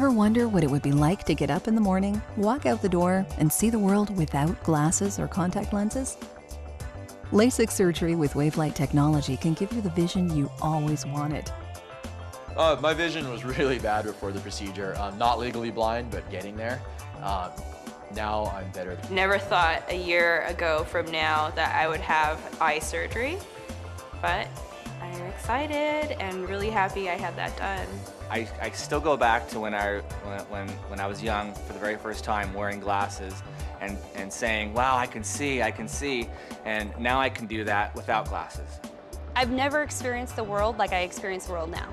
Ever wonder what it would be like to get up in the morning, walk out the door, and see the world without glasses or contact lenses? LASIK surgery with wavelight technology can give you the vision you always wanted. My vision was really bad before the procedure. I'm not legally blind, but getting there. Now I'm better. Never thought a year ago from now that I would have eye surgery, but I'm excited and really happy I had that done. I still go back to when I was young for the very first time wearing glasses and saying, wow, I can see, and now I can do that without glasses. I've never experienced the world like I experience the world now.